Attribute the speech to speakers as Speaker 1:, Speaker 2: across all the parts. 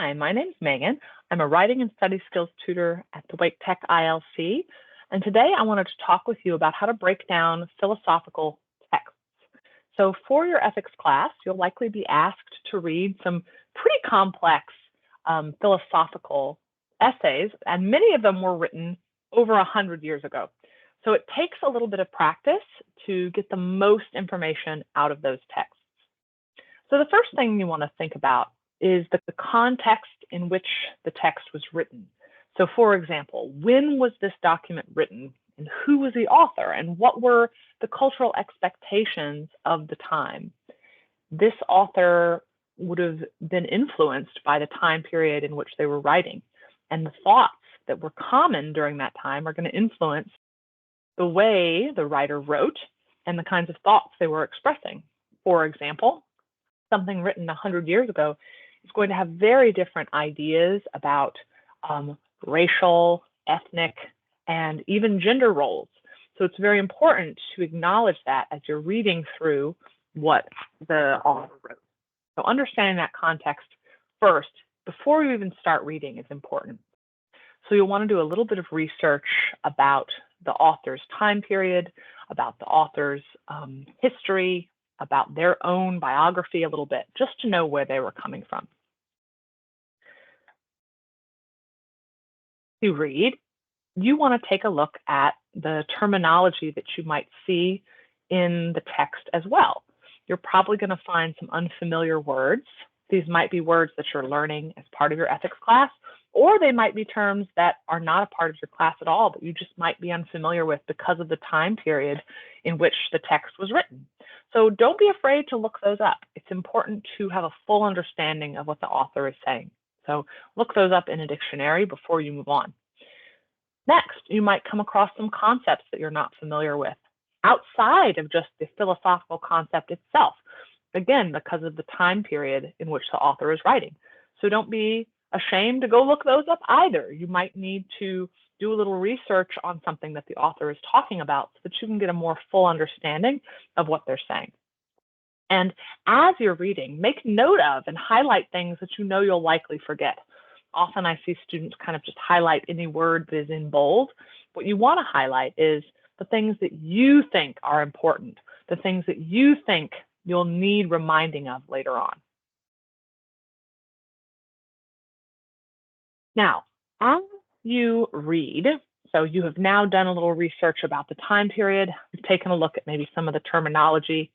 Speaker 1: Hi, my name's Megan. I'm a writing and study skills tutor at the Wake Tech ILC, and today I wanted to talk with you about how to break down philosophical texts. So for your ethics class, you'll likely be asked to read some pretty complex philosophical essays, and many of them were written over 100 years ago. So it takes a little bit of practice to get the most information out of those texts. So the first thing you want to think about is the context in which the text was written. So for example, when was this document written and who was the author and what were the cultural expectations of the time? This author would have been influenced by the time period in which they were writing, and the thoughts that were common during that time are going to influence the way the writer wrote and the kinds of thoughts they were expressing. For example, something written 100 years ago is going to have very different ideas about racial, ethnic, and even gender roles. So it's very important to acknowledge that as you're reading through what the author wrote. So understanding that context first, before you even start reading, is important. So you'll want to do a little bit of research about the author's time period, about the author's history, about their own biography a little bit, just to know where they were coming from. To read, you want to take a look at the terminology that you might see in the text as well. You're probably going to find some unfamiliar words. These might be words that you're learning as part of your ethics class, or they might be terms that are not a part of your class at all, but you just might be unfamiliar with because of the time period in which the text was written. So don't be afraid to look those up. It's important to have a full understanding of what the author is saying. So look those up in a dictionary before you move on. Next, you might come across some concepts that you're not familiar with outside of just the philosophical concept itself, again, because of the time period in which the author is writing. So don't be ashamed to go look those up either. You might need to do a little research on something that the author is talking about so that you can get a more full understanding of what they're saying. And as you're reading, make note of and highlight things that you know you'll likely forget. Often I see students kind of just highlight any word that is in bold. What you want to highlight is the things that you think are important, the things that you think you'll need reminding of later on. Now, as you read, so you have now done a little research about the time period, you've taken a look at maybe some of the terminology.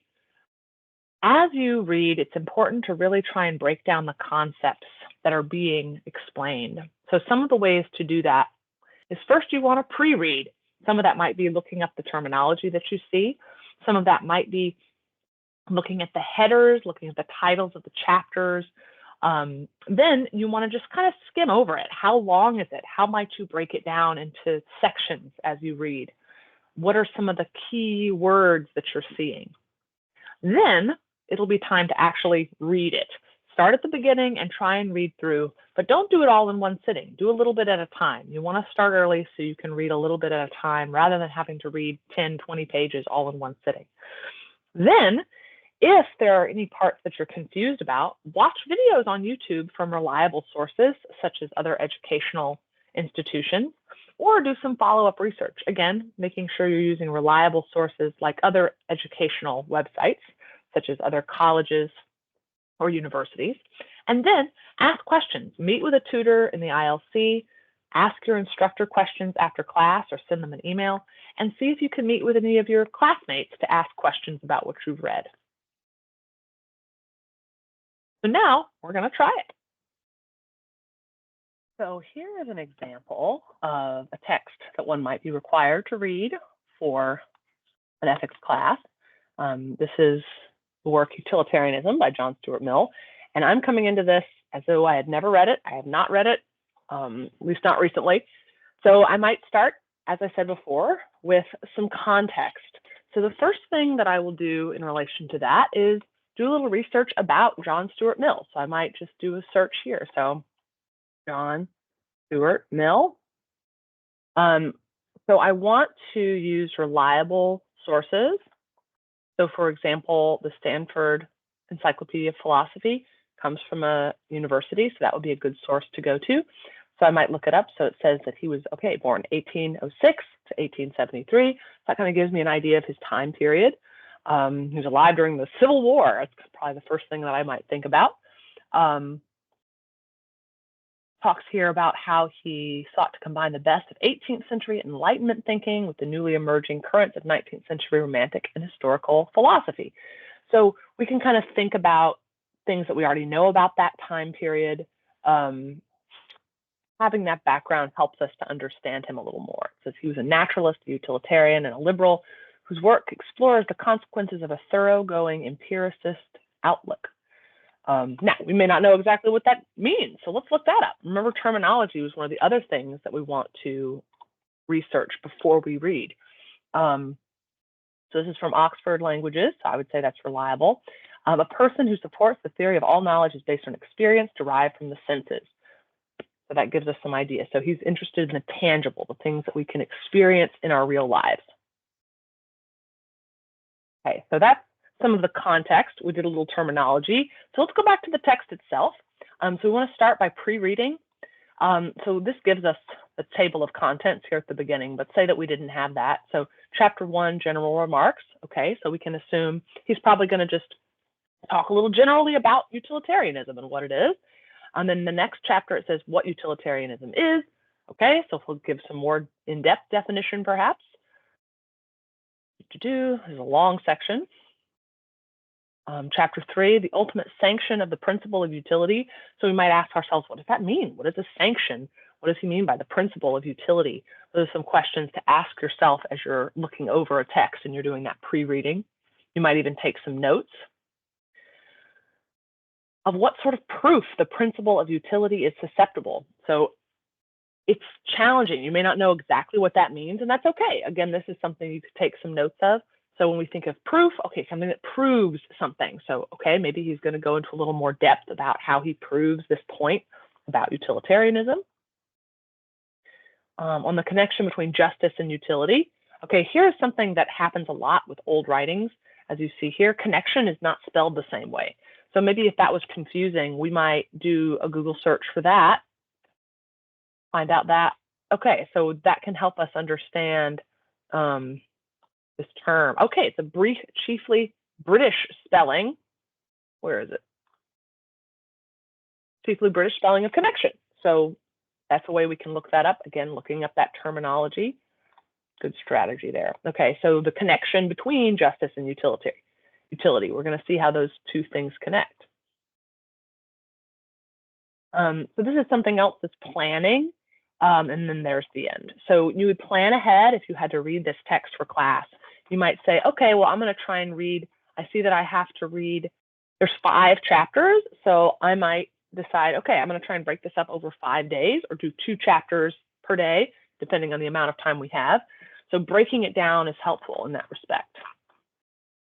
Speaker 1: As you read, it's important to really try and break down the concepts that are being explained. So some of the ways to do that is first you want to pre-read. Some of that might be looking up the terminology that you see. Some of that might be looking at the headers, looking at the titles of the chapters. Then you want to just kind of skim over it. How long is it? How might you break it down into sections as you read? What are some of the key words that you're seeing? Then it'll be time to actually read it. Start at the beginning and try and read through, but don't do it all in one sitting. Do a little bit at a time. You want to start early so you can read a little bit at a time rather than having to read 10, 20 pages all in one sitting. Then, if there are any parts that you're confused about, watch videos on YouTube from reliable sources, such as other educational institutions, or do some follow-up research. Again, making sure you're using reliable sources like other educational websites, such as other colleges or universities. And then ask questions. Meet with a tutor in the ILC, ask your instructor questions after class or send them an email, and see if you can meet with any of your classmates to ask questions about what you've read. So now we're going to try it. So here is an example of a text that one might be required to read for an ethics class. This is the work Utilitarianism by John Stuart Mill. And I'm coming into this as though I had never read it. I have not read it, at least not recently. So I might start, as I said before, with some context. So the first thing that I will do in relation to that is do a little research about John Stuart Mill. So I might just do a search here. So John Stuart Mill. So I want to use reliable sources. So for example, the Stanford Encyclopedia of Philosophy. comes from a university, so that would be a good source to go to. So I might look it up. So it says that he was, born 1806 to 1873. That kind of gives me an idea of his time period. He was alive during the Civil War. That's probably the first thing that I might think about. Talks here about how he sought to combine the best of 18th century Enlightenment thinking with the newly emerging currents of 19th century Romantic and historical philosophy. So we can kind of think about things that we already know about that time period. Having that background helps us to understand him a little more. It says he was a naturalist, a utilitarian, and a liberal whose work explores the consequences of a thoroughgoing empiricist outlook. Now, we may not know exactly what that means, so let's look that up. Remember, terminology was one of the other things that we want to research before we read. So this is from Oxford Languages, so I would say that's reliable. A person who supports the theory of all knowledge is based on experience derived from the senses. So that gives us some idea. So he's interested in the tangible, the things that we can experience in our real lives. Okay, so that's some of the context. We did a little terminology. So let's go back to the text itself. So we want to start by pre-reading. So this gives us a table of contents here at the beginning, but say that we didn't have that. So chapter 1, general remarks. Okay, so we can assume he's probably going to just talk a little generally about utilitarianism and what it is. And then the next chapter, it says what utilitarianism is. Okay, so he'll give some more in-depth definition, perhaps. There's a long section. Chapter 3, the ultimate sanction of the principle of utility. So we might ask ourselves, what does that mean? What is a sanction? What does he mean by the principle of utility? Those are some questions to ask yourself as you're looking over a text and you're doing that pre-reading. You might even take some notes. Of what sort of proof the principle of utility is susceptible. So it's challenging. You may not know exactly what that means, and that's okay. Again, this is something you could take some notes of. So when we think of proof, okay, something that proves something. So, okay, maybe he's going to go into a little more depth about how he proves this point about utilitarianism. On the connection between justice and utility. Okay, here's something that happens a lot with old writings. As you see here, connection is not spelled the same way. So maybe if that was confusing, we might do a Google search for that, find out that, okay, so that can help us understand this term. Okay, it's a brief, chiefly British spelling. Where is it? Chiefly British spelling of connection. So that's a way we can look that up. Again, looking up that terminology. Good strategy there. Okay, so the connection between justice and utility. We're going to see how those two things connect. So this is something else that's planning. And then there's the end. So you would plan ahead if you had to read this text for class. You might say, okay, well, I'm going to try and read. I see that I have to read. There's 5 chapters. So I might decide, okay, I'm going to try and break this up over 5 days or do 2 chapters per day, depending on the amount of time we have. So breaking it down is helpful in that respect.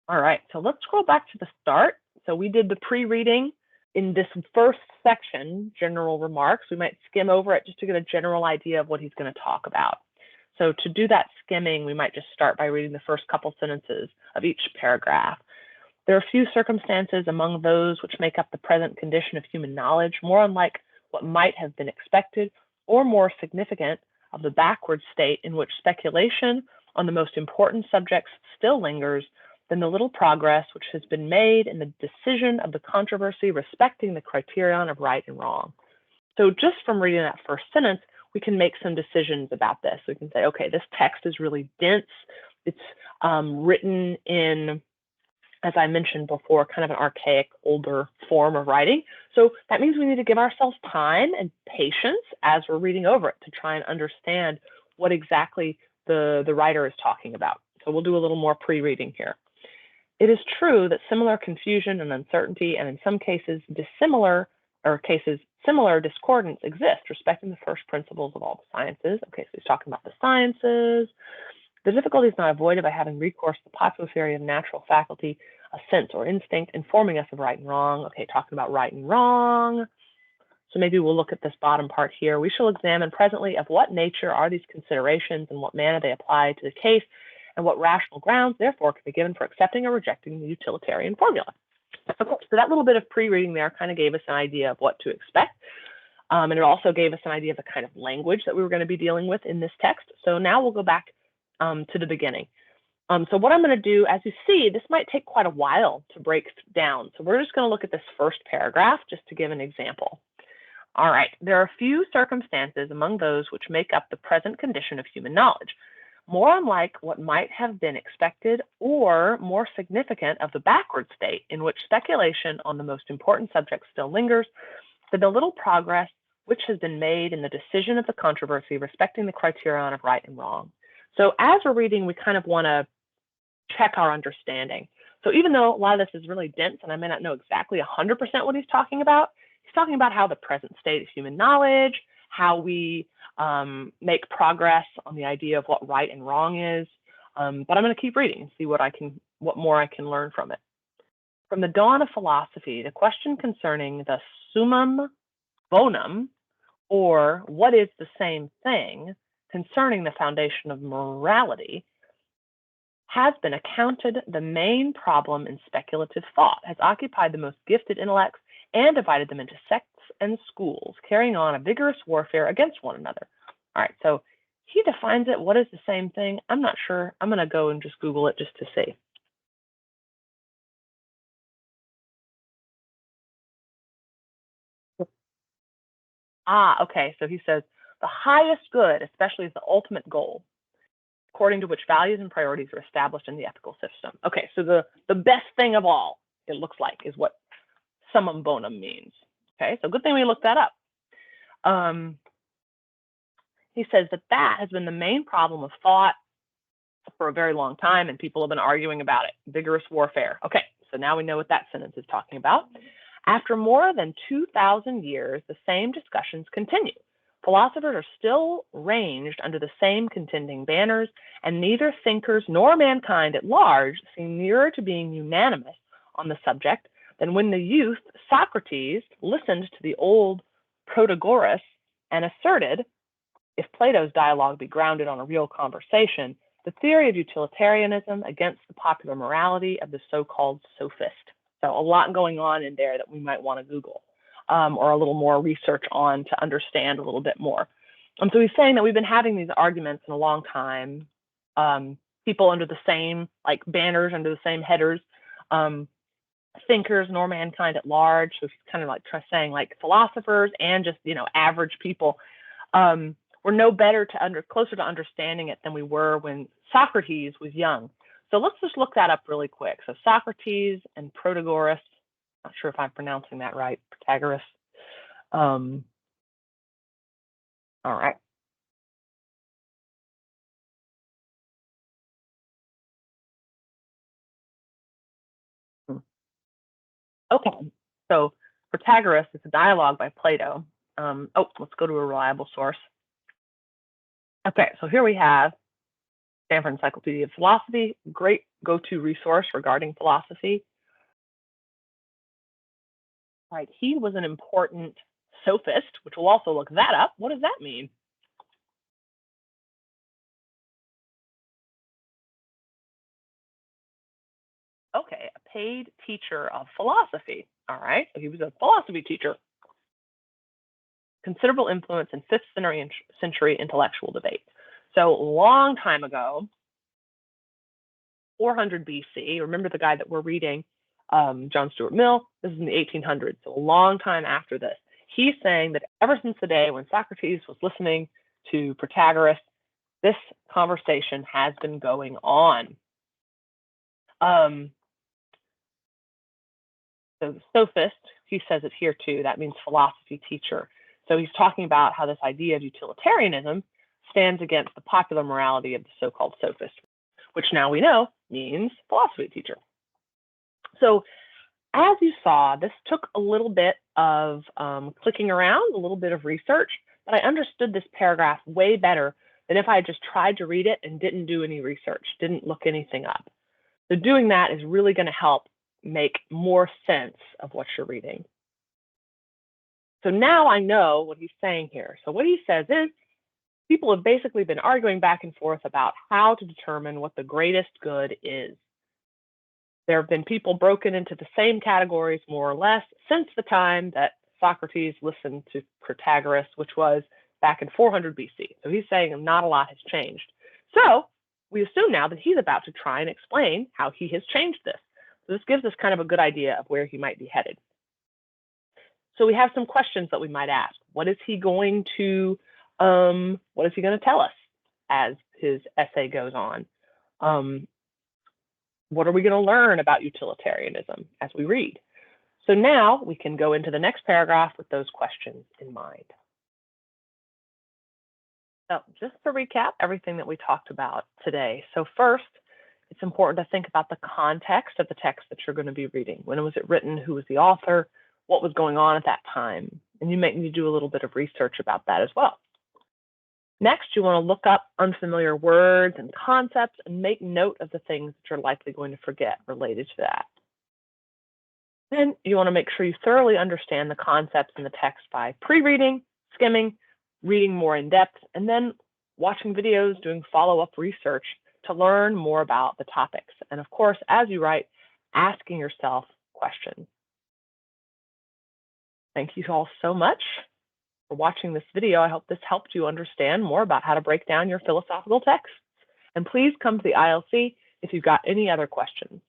Speaker 1: All right, so let's scroll back to the start. So we did the pre-reading. In this first section, general remarks, we might skim over it just to get a general idea of what he's going to talk about. So to do that skimming, we might just start by reading the first couple sentences of each paragraph. There are few circumstances among those which make up the present condition of human knowledge more unlike what might have been expected or more significant of the backward state in which speculation on the most important subjects still lingers than the little progress which has been made in the decision of the controversy respecting the criterion of right and wrong. So just from reading that first sentence, we can make some decisions about this. We can say, okay, this text is really dense. It's written in, as I mentioned before, kind of an archaic, older form of writing. So that means we need to give ourselves time and patience as we're reading over it to try and understand what exactly the writer is talking about. So we'll do a little more pre-reading here. It is true that similar confusion and uncertainty, and in some cases similar discordance exist respecting the first principles of all the sciences. Okay, so he's talking about the sciences. The difficulty is not avoided by having recourse to the popular theory of natural faculty, a sense or instinct informing us of right and wrong. Okay, talking about right and wrong. So maybe we'll look at this bottom part here. We shall examine presently of what nature are these considerations and what manner they apply to the case, and what rational grounds, therefore, can be given for accepting or rejecting the utilitarian formula. Okay, So that little bit of pre-reading there kind of gave us an idea of what to expect. And it also gave us an idea of the kind of language that we were going to be dealing with in this text. So now we'll go back to the beginning. So what I'm going to do, as you see, this might take quite a while to break down. So we're just going to look at this first paragraph just to give an example. All right, there are few circumstances among those which make up the present condition of human knowledge, more unlike what might have been expected or more significant of the backward state in which speculation on the most important subject still lingers, than the little progress which has been made in the decision of the controversy respecting the criterion of right and wrong. So as we're reading, we kind of want to check our understanding. So even though a lot of this is really dense and I may not know exactly 100% what he's talking about how the present state of human knowledge, how we make progress on the idea of what right and wrong is. But I'm going to keep reading and see what more I can learn from it. From the dawn of philosophy, the question concerning the summum bonum, or what is the same thing, concerning the foundation of morality, has been accounted the main problem in speculative thought, has occupied the most gifted intellects, and divided them into sects and schools, carrying on a vigorous warfare against one another. All right, so he defines it. What is the same thing? I'm not sure. I'm going to go and just Google it just to see. Okay, so he says, the highest good, especially, is the ultimate goal, according to which values and priorities are established in the ethical system. Okay, so the best thing of all, it looks like, is what summum bonum means. Okay, so good thing we looked that up. He says that has been the main problem of thought for a very long time, and people have been arguing about it. Vigorous warfare. Okay, so now we know what that sentence is talking about. After more than 2,000 years, the same discussions continue. Philosophers are still ranged under the same contending banners, and neither thinkers nor mankind at large seem nearer to being unanimous on the subject than when the youth Socrates listened to the old Protagoras and asserted, if Plato's dialogue be grounded on a real conversation, the theory of utilitarianism against the popular morality of the so-called sophist. So a lot going on in there that we might want to Google or a little more research on to understand a little bit more. So he's saying that we've been having these arguments in a long time, people under the same banners, under the same headers, thinkers nor mankind at large. So he's kind of saying philosophers and just average people. We're no better closer to understanding it than we were when Socrates was young. So let's just look that up really quick. So Socrates and Protagoras, not sure if I'm pronouncing that right, Protagoras. All right. Okay, so Protagoras is a dialogue by Plato. Let's go to a reliable source. Okay, so here we have Stanford Encyclopedia of Philosophy, great go-to resource regarding philosophy. All right, he was an important sophist, which we'll also look that up. What does that mean? Okay, a paid teacher of philosophy. All right, so he was a philosophy teacher. Considerable influence in 5th century intellectual debate. So a long time ago, 400 BC, remember the guy that we're reading, John Stuart Mill, this is in the 1800s, so a long time after this. He's saying that ever since the day when Socrates was listening to Protagoras, this conversation has been going on. So the sophist, he says it here too, that means philosophy teacher. So he's talking about how this idea of utilitarianism stands against the popular morality of the so-called sophist, which now we know means philosophy teacher. So as you saw, this took a little bit of clicking around, a little bit of research, but I understood this paragraph way better than if I just tried to read it and didn't do any research, didn't look anything up. So doing that is really going to help make more sense of what you're reading. So now I know what he's saying here. So what he says is, people have basically been arguing back and forth about how to determine what the greatest good is. There have been people broken into the same categories, more or less, since the time that Socrates listened to Protagoras, which was back in 400 BC. So he's saying not a lot has changed. So we assume now that he's about to try and explain how he has changed this. So this gives us kind of a good idea of where he might be headed. So we have some questions that we might ask. What is he going to tell us as his essay goes on? What are we going to learn about utilitarianism as we read? So now we can go into the next paragraph with those questions in mind. So just to recap everything that we talked about today. So first, it's important to think about the context of the text that you're going to be reading. When was it written? Who was the author? What was going on at that time? And you might need to do a little bit of research about that as well. Next, you want to look up unfamiliar words and concepts and make note of the things that you're likely going to forget related to that. Then you want to make sure you thoroughly understand the concepts in the text by pre-reading, skimming, reading more in depth, and then watching videos, doing follow-up research to learn more about the topics. And of course, as you write, asking yourself questions. Thank you all so much for watching this video. I hope this helped you understand more about how to break down your philosophical texts. And please come to the ILC if you've got any other questions.